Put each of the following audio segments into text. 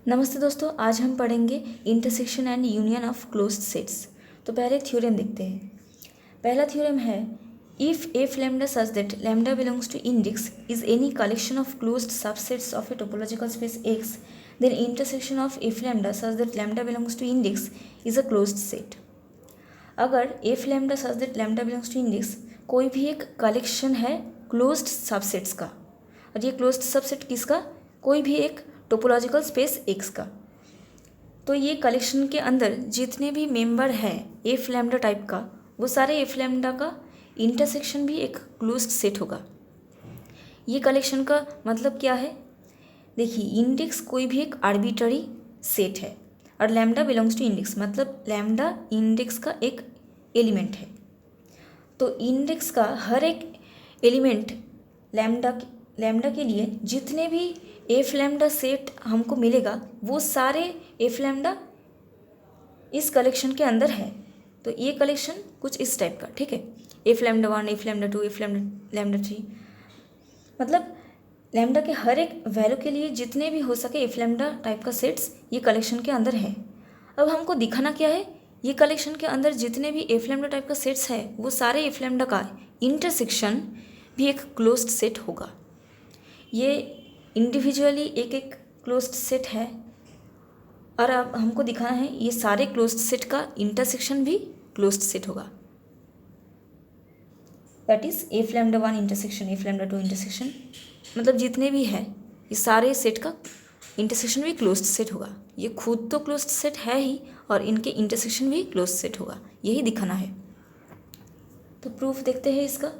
नमस्ते दोस्तों, आज हम पढ़ेंगे intersection and union of closed sets. तो पहले थ्योरम देखते हैं। पहला थ्योरम है, if F lambda such that lambda belongs to index is any collection of closed subsets of a topological space X, then intersection of F lambda such that lambda belongs to index is a closed set. अगर F lambda such that lambda belongs to index कोई भी एक collection है closed subsets का, और ये closed subset किसका? कोई भी एक टोपोलॉजिकल स्पेस एक्स का, तो ये कलेक्शन के अंदर जितने भी मेंबर हैं एफ लैम्डा टाइप का, वो सारे एफ लैम्डा का इंटरसेक्शन भी एक क्लोज्ड सेट होगा। ये कलेक्शन का मतलब क्या है? देखिए, इंडेक्स कोई भी एक आर्बिट्ररी सेट है और लैम्डा बिलोंग्स टू इंडेक्स, मतलब लैम्डा इंडेक्स का एक एलिमेंट है। तो इंडेक्स का हर एक एलिमेंट लैम्डा के लिए जितने भी एफ लैम्डा सेट हमको मिलेगा, वो सारे एफ लैम्डा इस कलेक्शन के अंदर है। तो ये कलेक्शन कुछ इस टाइप का, ठीक है। F lambda 1, F lambda 2, F lambda 3, मतलब लैम्डा के हर एक वैल्यू के लिए जितने भी हो सके एफ लैम्डा टाइप का सेट्स ये कलेक्शन के अंदर है। अब हमको दिखाना क्या है? ये कलेक्शन के अंदर जितने भी एफ लैम्डा टाइप का सेट्स है, वो सारे एफ लैम्डा का इंटरसेक्शन भी एक क्लोज्ड सेट होगा। ये इंडिविजुअली एक एक क्लोज्ड सेट है, और अब हमको दिखाना है ये सारे क्लोज्ड सेट का इंटरसेक्शन भी क्लोज्ड सेट होगा। That is F lambda 1 intersection F lambda 2 intersection, मतलब जितने भी है ये सारे सेट का इंटरसेक्शन भी क्लोज्ड सेट होगा। ये खुद तो क्लोज्ड सेट है ही, और इनके इंटरसेक्शन भी क्लोज्ड सेट होगा, यही दिखाना है। तो प्रूफ देखते हैं इसका।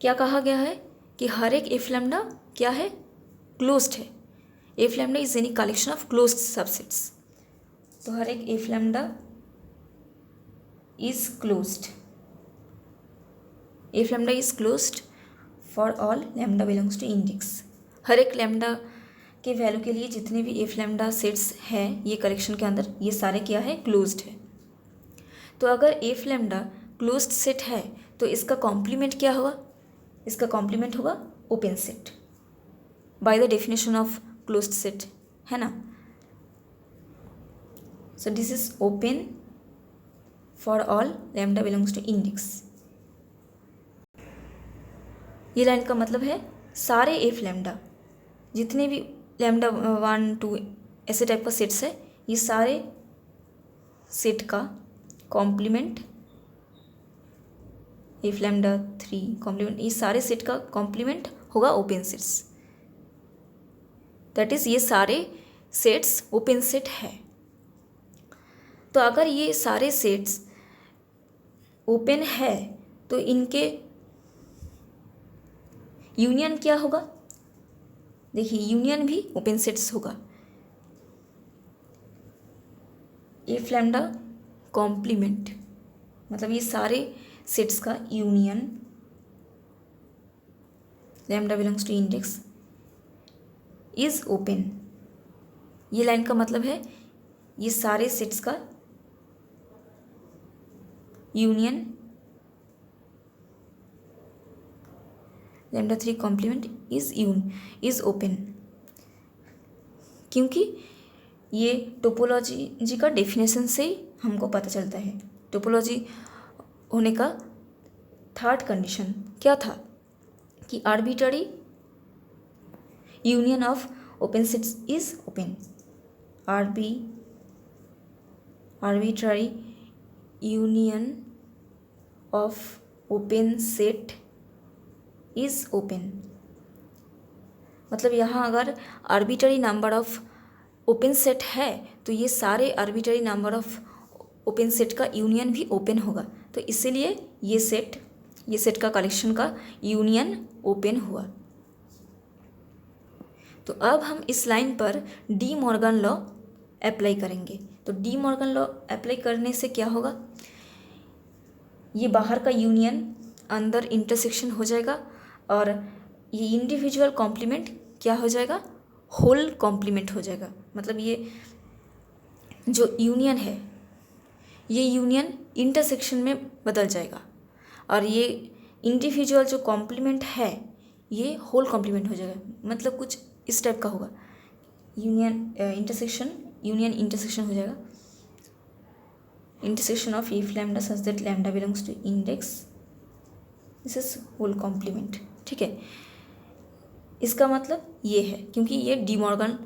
क्या कहा गया है कि हर एक एफ लैम्डा क्या है? क्लोज्ड है। F lambda is any collection of closed subsets. तो हर एक F lambda is closed. F lambda is closed for all lambda belongs to index. हर एक लैम्डा के वैल्यू के लिए जितने भी एफ लैम्डा सेट्स हैं ये कलेक्शन के अंदर, ये सारे क्या है? क्लोज्ड है। तो अगर एफ लैम्डा क्लोज्ड सेट है तो इसका कॉम्प्लीमेंट क्या होगा? इसका कॉम्प्लीमेंट होगा open set, by the definition of closed set, है ना। So this is open for all lambda belongs to index. ये लाइन का मतलब है सारे एफ लैम्डा, जितने भी लैम्डा 1, 2 ऐसे टाइप का सेट्स है, ये सारे सेट का कॉम्प्लीमेंट, एफ लैम्डा 3 कॉम्प्लीमेंट, ये सारे सेट का कॉम्प्लीमेंट होगा ओपन सेट्स। दैट इज ये सारे सेट्स ओपन सेट है। तो अगर ये सारे सेट्स ओपन है तो इनके यूनियन क्या होगा? देखिए, यूनियन भी ओपन सेट्स होगा। एफ लैम्डा कॉम्प्लीमेंट, मतलब ये सारे सेट्स का union lambda belongs to index is open. ये लाइन का मतलब है ये सारे सेट्स का union lambda 3 complement is open, क्योंकि ये टोपोलॉजी का डेफिनेशन से ही हमको पता चलता है। टोपोलॉजी होने का थर्ड कंडीशन क्या था कि arbitrary union of open sets is open. Arbitrary union of open set is open, मतलब यहाँ अगर arbitrary number of open set है तो ये सारे arbitrary number of open set का यूनियन भी ओपन होगा। तो इसीलिए ये सेट का कलेक्शन का यूनियन ओपन हुआ। तो अब हम इस लाइन पर डी मॉर्गन लॉ अप्लाई करेंगे। तो डी मॉर्गन लॉ अप्लाई करने से क्या होगा? ये बाहर का यूनियन अंदर इंटरसेक्शन हो जाएगा, और ये इंडिविजुअल कॉम्प्लीमेंट क्या हो जाएगा? होल कॉम्प्लीमेंट हो जाएगा। मतलब ये जो यूनियन है ये यूनियन इंटरसेक्शन में बदल जाएगा, और ये इंडिविजुअल जो कॉम्प्लीमेंट है ये होल कॉम्प्लीमेंट हो जाएगा। मतलब कुछ इस टाइप का होगा यूनियन इंटरसेक्शन हो जाएगा, intersection of if lambda such that lambda belongs to index this is whole complement. ठीक है, इसका मतलब ये है, क्योंकि ये डी मॉर्गन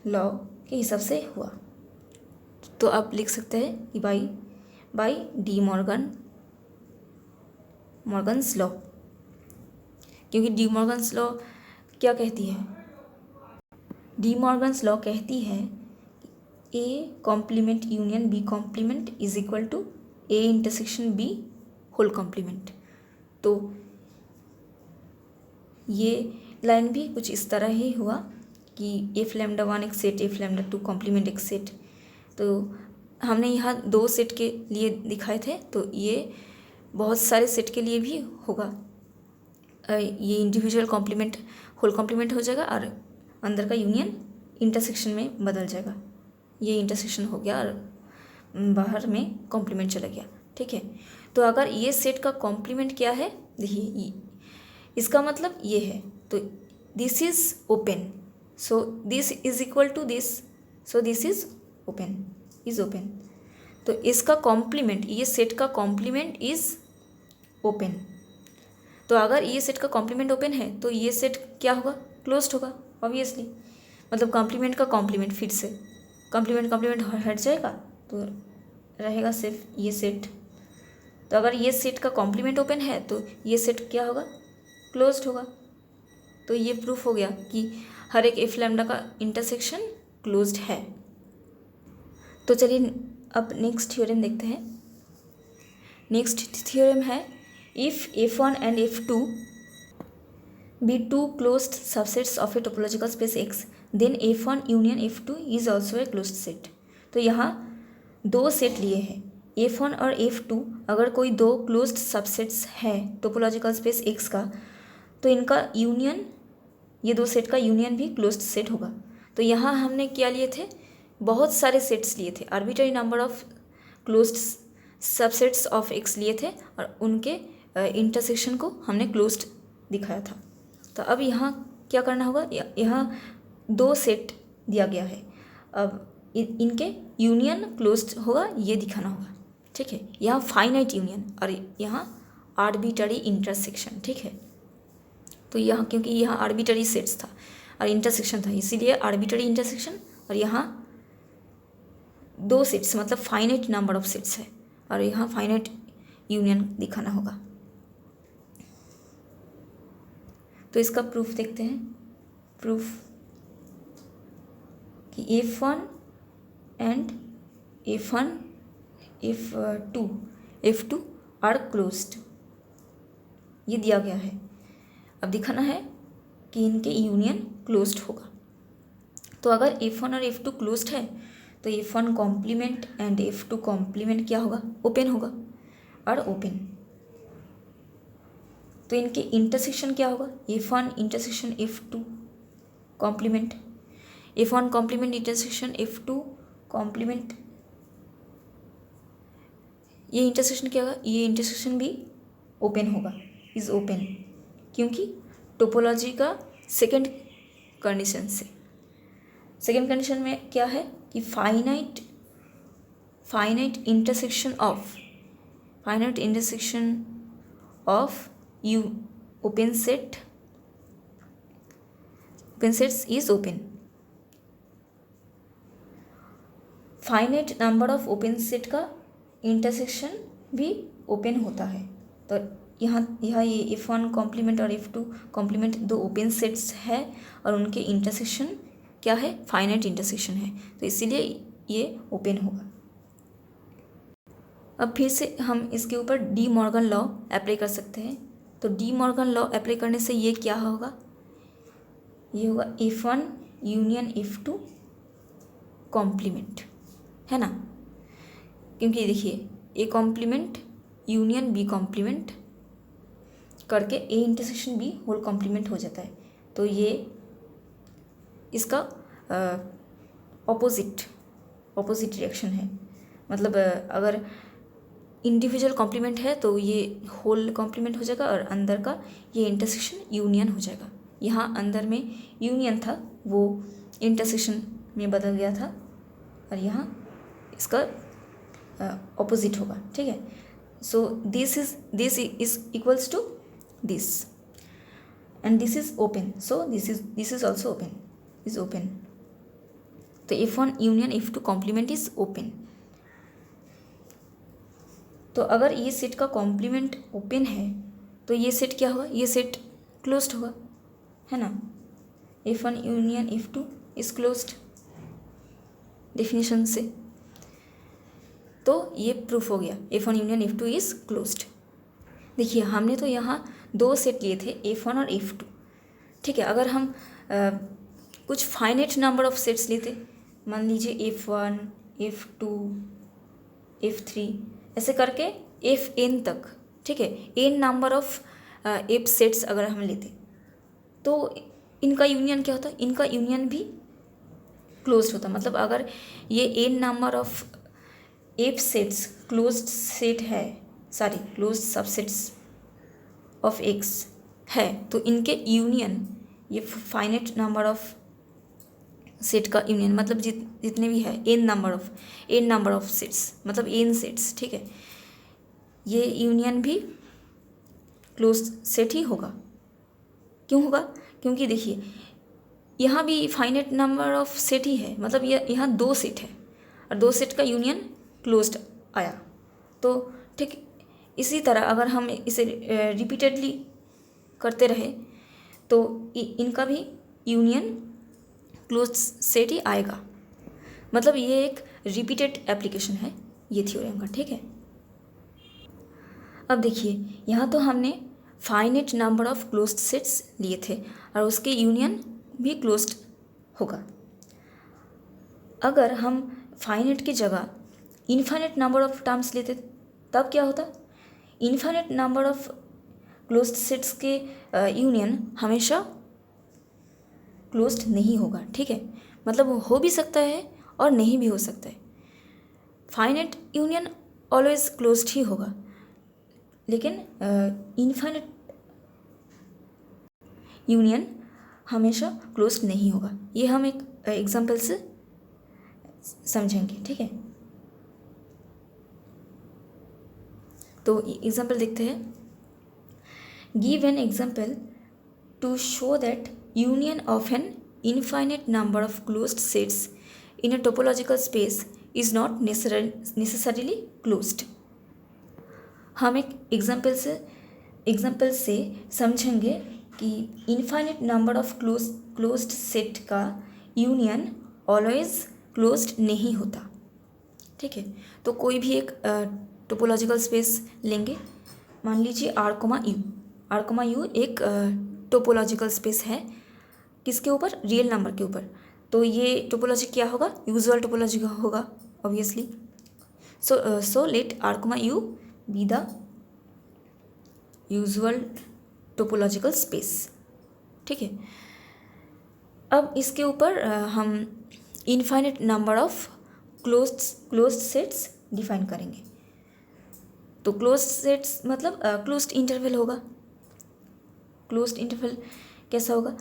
लॉ के हिसाब से हुआ, तो आप लिख सकते हैं कि बाई डी मॉर्गन्स लॉ, क्योंकि डी मॉर्गन्स लॉ क्या कहती है, डी मॉर्गन्स लॉ कहती है A complement union B complement is equal to A intersection B whole complement. तो ये लाइन भी कुछ इस तरह ही हुआ कि एफ लैम्डा 1 एक सेट, एफ लैम्डा 2 कॉम्प्लीमेंट एक सेट। तो हमने यहाँ 2 सेट के लिए दिखाए थे, तो ये बहुत सारे सेट के लिए भी होगा। ये इंडिविजुअल कॉम्प्लीमेंट होल कॉम्प्लीमेंट हो जाएगा और अंदर का यूनियन इंटरसेक्शन में बदल जाएगा। ये इंटरसेक्शन हो गया और बाहर में कॉम्प्लीमेंट चला गया। ठीक है, तो अगर ये सेट का कॉम्प्लीमेंट क्या है, देखिए इसका मतलब ये है, तो this is open, so this is equal to this, so this is open, तो इसका कॉम्प्लीमेंट, ये सेट का कॉम्प्लीमेंट इज ओपन। तो अगर ये सेट का कॉम्प्लीमेंट ओपन है तो ये सेट क्या होगा, क्लोज्ड होगा ऑब्वियसली। मतलब कॉम्प्लीमेंट का कॉम्प्लीमेंट, फिर से कॉम्प्लीमेंट हट जाएगा तो रहेगा सिर्फ ये सेट। तो अगर ये सेट का कॉम्प्लीमेंट ओपन है तो ये सेट क्या होगा, क्लोज्ड होगा। तो ये प्रूफ हो गया कि हर एक एफ लैम्डा का इंटरसेक्शन क्लोज्ड है। तो चलिए अब नेक्स्ट थ्योरम देखते हैं। नेक्स्ट थ्योरम है if F1 and F2 be two closed subsets of a topological space X, then F1 union F2 is also a closed set। तो यहाँ 2 सेट लिए हैं, F1 और F2 अगर कोई 2 क्लोज्ड सबसेट्स है टोपोलॉजिकल स्पेस X का, तो इनका यूनियन, ये 2 सेट का यूनियन भी क्लोज्ड सेट होगा। तो यहाँ हमने क्या लिए थे, बहुत सारे सेट्स लिए थे, arbitrary number of closed subsets of X लिए थे और उनके इंटरसेक्शन को हमने क्लोज्ड दिखाया था। तो अब यहाँ क्या करना होगा, यहाँ 2 सेट दिया गया है, अब इनके यूनियन क्लोज्ड होगा ये दिखाना होगा। ठीक है, यहाँ फाइनाइट यूनियन और यहाँ आर्बिट्ररी इंटरसेक्शन। ठीक है, तो यहाँ क्योंकि यहाँ आर्बिट्ररी सेट्स था और इंटरसेक्शन था, इसीलिए आर्बिट्ररी इंटरसेक्शन, और यहाँ 2 सेट्स मतलब फाइनाइट नंबर ऑफ सेट्स है और यहाँ फाइनाइट यूनियन दिखाना होगा। तो इसका प्रूफ देखते हैं। प्रूफ कि F1 and F2 are closed, ये दिया गया है। अब दिखाना है कि इनके यूनियन क्लोज्ड होगा। तो अगर F1 और F2 क्लोज्ड है तो F1 complement and F2 complement क्या होगा, ओपन होगा और ओपन। तो इनके इंटरसेक्शन क्या होगा, F1 intersection F2 complement, F1 complement intersection F2 complement. ये इंटरसेक्शन क्या होगा, ये इंटरसेक्शन भी ओपन होगा, इज ओपन, क्योंकि टोपोलॉजी का सेकंड कंडीशन से। सेकंड कंडीशन में क्या है कि finite intersection of U open sets is open. Finite number of open set का इंटरसेक्शन भी ओपन होता है। तो यहाँ ये F1 कॉम्प्लीमेंट और F2 कॉम्प्लीमेंट 2 ओपन सेट्स है और उनके इंटरसेक्शन क्या है, फाइनाइट इंटरसेक्शन है, तो इसीलिए ये ओपन होगा। अब फिर से हम इसके ऊपर डी मॉर्गन लॉ अप्लाई कर सकते हैं। तो डी मॉर्गन लॉ अप्लाई करने से ये क्या होगा, ये होगा F1 यूनियन F2 कॉम्प्लीमेंट, है ना, क्योंकि देखिए A complement union B complement करके A intersection B whole complement हो जाता है। तो ये इसका ऑपोजिट रिएक्शन है। मतलब अगर इंडिविजुअल कॉम्प्लीमेंट है तो ये होल कॉम्प्लीमेंट हो जाएगा और अंदर का ये इंटरसेक्शन यूनियन हो जाएगा। यहाँ अंदर में यूनियन था वो इंटरसेक्शन में बदल गया था और यहाँ इसका ऑपोजिट होगा, ठीक है। So this is equals to this and this is open, so this is also open, is open. तो F1 union F2 complement is open. तो अगर ये सेट का कॉम्प्लीमेंट ओपन है तो ये सेट क्या होगा, ये सेट क्लोज्ड होगा, है ना। F1 union F2 is closed definition से, तो ये प्रूफ हो गया F1 union F2 is closed. देखिए हमने तो यहाँ दो सेट लिए थे F1 और F2, ठीक है। अगर हम कुछ फाइनेट नंबर ऑफ सेट्स लेते, मान लीजिए F1 F2 F3 ऐसे करके Fn तक, ठीक है, n number of F sets अगर हम लेते तो इनका यूनियन क्या होता, इनका यूनियन भी क्लोज्ड होता। मतलब अगर ये n number of F sets closed set है, sorry closed subsets of X है, तो इनके यूनियन, ये फाइनेट नंबर ऑफ सेट का यूनियन मतलब जितने भी है n नंबर ऑफ सेट्स मतलब n सेट्स, ठीक है, ये यूनियन भी क्लोज्ड सेट ही होगा। क्यों होगा, क्योंकि देखिए यहाँ भी फाइनेट नंबर ऑफ सेट ही है, मतलब ये यहाँ दो सेट है और दो सेट का यूनियन क्लोज्ड आया। तो ठीक इसी तरह अगर हम इसे रिपीटेडली करते रहे तो इनका भी यूनियन क्लोज्ड सेट ही आएगा। मतलब ये एक रिपीटेड एप्लीकेशन है ये थ्योरम का, ठीक है। अब देखिए यहाँ तो हमने finite number of closed sets लिए थे और उसके यूनियन भी क्लोज्ड होगा। अगर हम फाइनेट की जगह इनफाइनेट नंबर ऑफ टर्म्स लेते तब क्या होता, infinite number of closed sets के यूनियन हमेशा क्लोज्ड नहीं होगा, ठीक है। मतलब हो भी सकता है और नहीं भी हो सकता है। फाइनेट यूनियन ऑलवेज क्लोज्ड ही होगा, लेकिन इनफाइनेट यूनियन हमेशा क्लोज्ड नहीं होगा। ये हम एक एग्जांपल से समझेंगे, ठीक है। तो एग्जांपल देखते हैं। Give an example to show that union of an infinite number of closed sets in a topological space is not necessarily closed। हम एक एग्जाम्पल से समझेंगे कि infinite number of closed set का यूनियन ऑलवेज क्लोज्ड नहीं होता, ठीक है। तो कोई भी एक टोपोलॉजिकल स्पेस लेंगे, मान लीजिए R, U एक टोपोलॉजिकल स्पेस है, किसके ऊपर, रियल नंबर के ऊपर। तो ये टोपोलॉजी क्या होगा, यूजुअल टोपोलॉजी होगा obviously. So let R, U be the usual topological space, ठीक है। अब इसके ऊपर हम infinite number of closed sets define करेंगे। तो क्लोज्ड सेट्स मतलब क्लोज्ड इंटरवल होगा। क्लोज्ड इंटरवल कैसा होगा,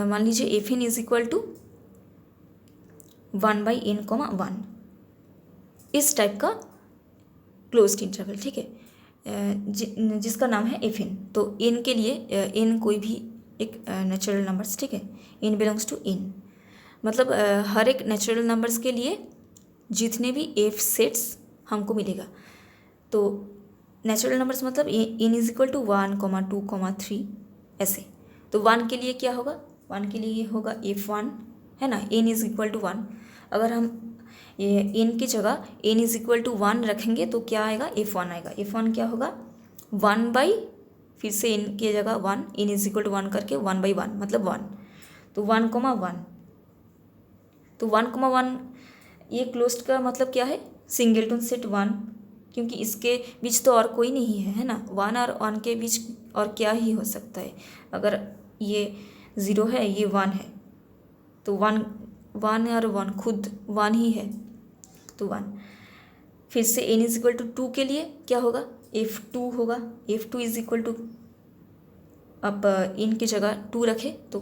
मान लीजिए Fn is equal to 1/n, इस टाइप का क्लोज्ड इंटरवल, ठीक है, जिसका नाम है Fn। तो n के लिए n कोई भी एक नेचुरल नंबर्स, ठीक है, n बिलोंग्स टू n, मतलब हर एक नेचुरल नंबर्स के लिए जितने भी f सेट्स हमको मिलेगा। तो नेचुरल नंबर्स मतलब n इज इक्वल टू 1, 2, 3 ऐसे। तो 1 के लिए क्या होगा, 1 के लिए ये होगा F1, है ना, n इज इक्वल टू 1। अगर हम ये n की जगह n इज इक्वल टू 1 रखेंगे तो क्या आएगा, F1 आएगा। F1 क्या होगा, 1/, फिर से n की जगह 1, n इज इक्वल टू 1 करके 1/1 मतलब 1। तो 1,1, तो 1,1 ये क्लोज्ड का मतलब क्या है, सिंगलटन सेट 1, क्योंकि इसके बीच तो और कोई नहीं है ना। 1 और 1 के बीच और क्या ही हो सकता है। अगर ये 0 है, ये 1 है, तो 1 और 1 खुद 1 ही है, तो 1। फिर से n इज इक्वल टू 2 के लिए क्या होगा, F2 होगा। F2 इज इक्वल टू, अब n की जगह 2 रखे तो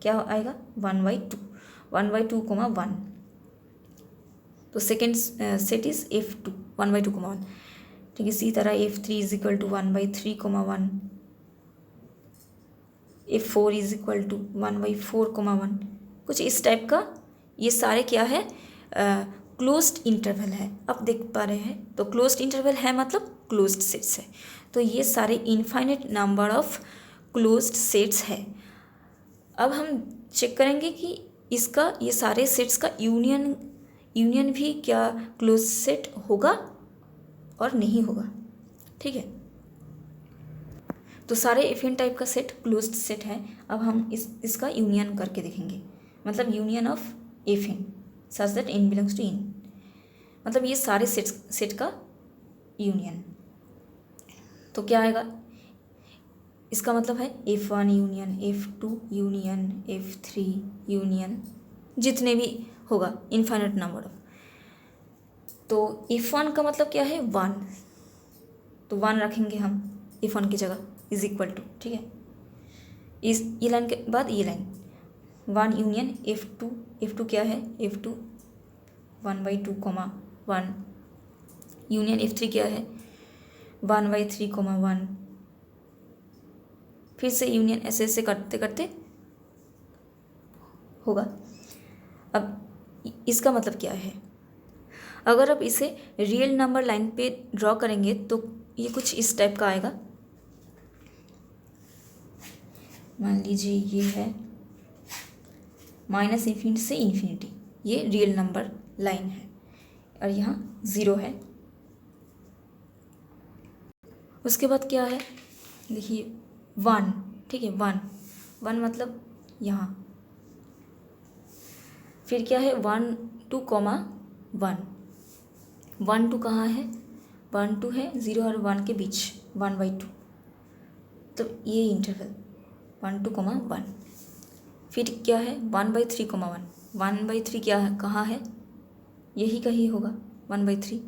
क्या आएगा, 1/2। 1/2, 1। तो सेकेंड सेट इज F2 1/2, 1। ठीक है, इसी तरह F3 is equal to 1/3, 1। F4 is equal to 1/4, 1। कुछ इस टाइप का ये सारे क्या है, क्लोज्ड इंटरवल है। अब देख पा रहे हैं, तो क्लोज्ड इंटरवल है मतलब क्लोज्ड सेट्स है। तो ये सारे infinite number of closed sets है। अब हम चेक करेंगे कि इसका ये सारे सेट्स का यूनियन भी क्या क्लोज सेट होगा और नहीं होगा। ठीक है, तो सारे एफिन टाइप का सेट क्लोज्ड सेट है। अब हम इसका यूनियन करके देखेंगे, मतलब union of F n such that n belongs to N, मतलब ये सारे सेट का यूनियन। तो क्या आएगा, इसका मतलब है F1 union F2 union F3 union, जितने भी होगा इनफाइनाइट नंबर ऑफ। तो F1 का मतलब क्या है, 1, तो 1 रखेंगे हम F1 की जगह इज इक्वल टू। ठीक है, ये लाइन के बाद ये लाइन 1 यूनियन F2 क्या है, F2 1/2, 1 यूनियन F3 क्या है 1/3, 1। फिर से यूनियन ऐसे ऐसे करते करते होगा। अब इसका मतलब क्या है, अगर आप इसे रियल नंबर लाइन पे ड्रॉ करेंगे तो ये कुछ इस टाइप का आएगा। मान लीजिए ये है -∞ से ∞, ये रियल नंबर लाइन है और यहाँ 0 है। उसके बाद क्या है, देखिए 1, ठीक है 1 मतलब यहाँ, फिर क्या है 1 2, 1 1 2 कहाँ है, 1 2 है 0 और 1 के बीच 1/2, तो ये इंटरवल 1 2, 1। फिर क्या है 1/3, 1 1/3 क्या है, कहाँ है, यही कहीं होगा 1/3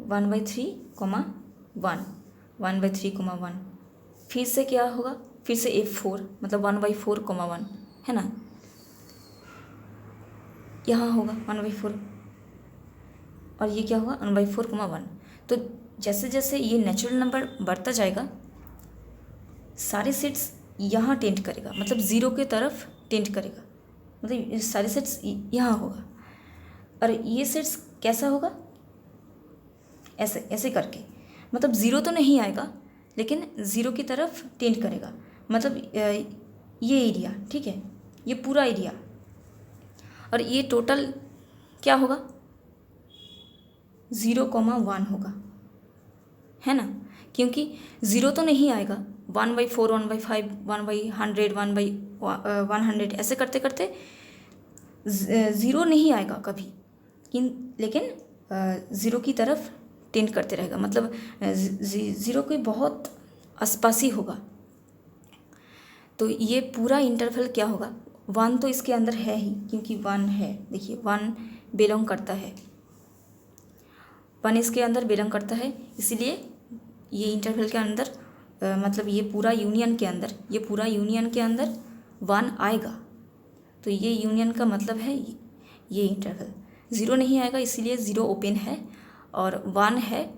1/3, 1 1/3, 1। फिर से क्या होगा, फिर से F4 मतलब 1/4, 1 है ना, यहाँ होगा 1/4 और ये क्या होगा 1/4, 1। तो जैसे जैसे ये नेचुरल नंबर बढ़ता जाएगा सारे सेट्स यहाँ टेंड करेगा, मतलब 0 की तरफ टेंड करेगा, मतलब सारे सेट्स यहाँ होगा। और ये सेट्स कैसा होगा, ऐसे ऐसे करके, मतलब 0 तो नहीं आएगा लेकिन 0 की तरफ टेंड करेगा, मतलब ये एरिया, ठीक है ये पूरा एरिया, और ये टोटल क्या होगा 0, 1 होगा, है ना, क्योंकि 0 तो नहीं आएगा, 1/4, 1/5, 1/100, 1/100 ऐसे करते करते 0 नहीं आएगा कभी, लेकिन 0 की तरफ टेंड करते रहेगा, मतलब 0 के बहुत आसपास ही होगा। तो ये पूरा इंटरवल क्या होगा, 1 तो इसके अंदर है ही, क्योंकि 1 है, देखिए 1 बिलोंग करता है, 1 इसके अंदर बिलोंग करता है, इसलिए ये इंटरवल के अंदर मतलब ये पूरा यूनियन के अंदर 1 आएगा। तो ये यूनियन का मतलब है ये इंटरवल 0 नहीं आएगा, इसीलिए 0 ओपन है, और 1 है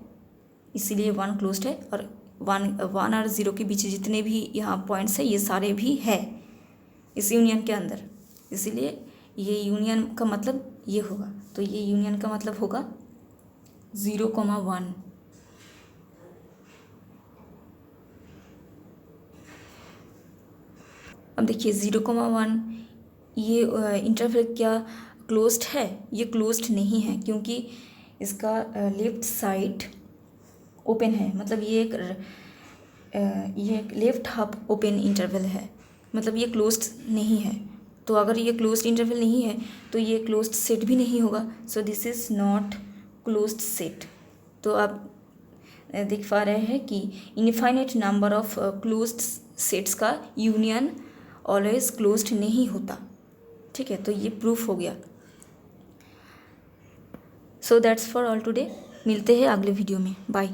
इसीलिए 1 क्लोज्ड है, और 1 और 0 के बीच जितने भी यहाँ पॉइंट्स है ये सारे भी है इस यूनियन के अंदर, इसीलिए ये यूनियन का मतलब ये होगा। तो ये यूनियन का मतलब होगा 0, 1। अब देखिए 0, 1 ये इंटरवल क्या क्लोज्ड है, ये क्लोज्ड नहीं है, क्योंकि इसका लेफ्ट साइड ओपन है, मतलब ये एक लेफ्ट हाफ ओपन इंटरवल है, मतलब ये क्लोज्ड नहीं है। तो अगर ये क्लोज्ड इंटरवल नहीं है तो ये क्लोज्ड सेट भी नहीं होगा, so this is not closed set. तो आप देख पा रहे हैं कि infinite number of closed sets का यूनियन ऑलवेज क्लोज्ड नहीं होता, ठीक है, तो ये प्रूफ हो गया। So that's for all today, मिलते हैं अगले वीडियो में, बाय।